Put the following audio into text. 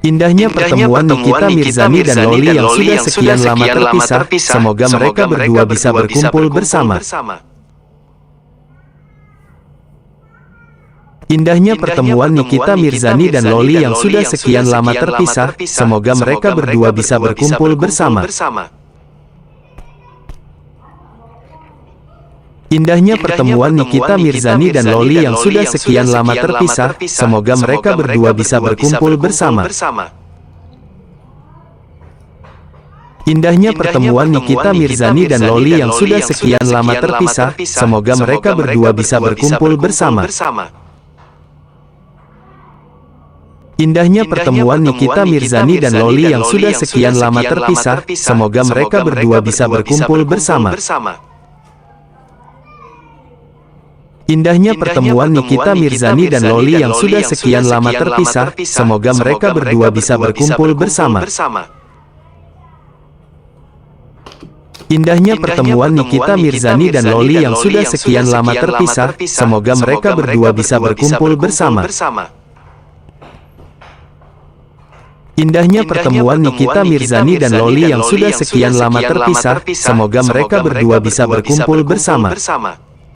Indahnya pertemuan Nikita Mirzani dan Loli yang sudah sekian lama terpisah, semoga mereka berdua bisa berkumpul bersama. Indahnya pertemuan Nikita Mirzani dan Loli yang sudah sekian lama terpisah, semoga mereka berdua bisa berkumpul bersama. Indahnya pertemuan Nikita Mirzani dan Loli yang sudah sekian lama terpisah, semoga mereka berdua bisa berkumpul bersama. Indahnya pertemuan Nikita Mirzani dan Loli yang sudah sekian lama terpisah, semoga mereka berdua bisa berkumpul bersama. Indahnya pertemuan Nikita Mirzani dan Loli yang sudah sekian lama terpisah, semoga mereka berdua bisa berkumpul bersama. Indahnya pertemuan Nikita Mirzani dan Loli yang sudah sekian lama terpisah, semoga mereka berdua bisa berkumpul bersama. Indahnya pertemuan Nikita Mirzani dan Loli yang sudah sekian lama terpisah, semoga mereka berdua bisa berkumpul bersama. Indahnya pertemuan Nikita Mirzani dan Loli yang sudah sekian lama terpisah, semoga mereka berdua bisa berkumpul bersama.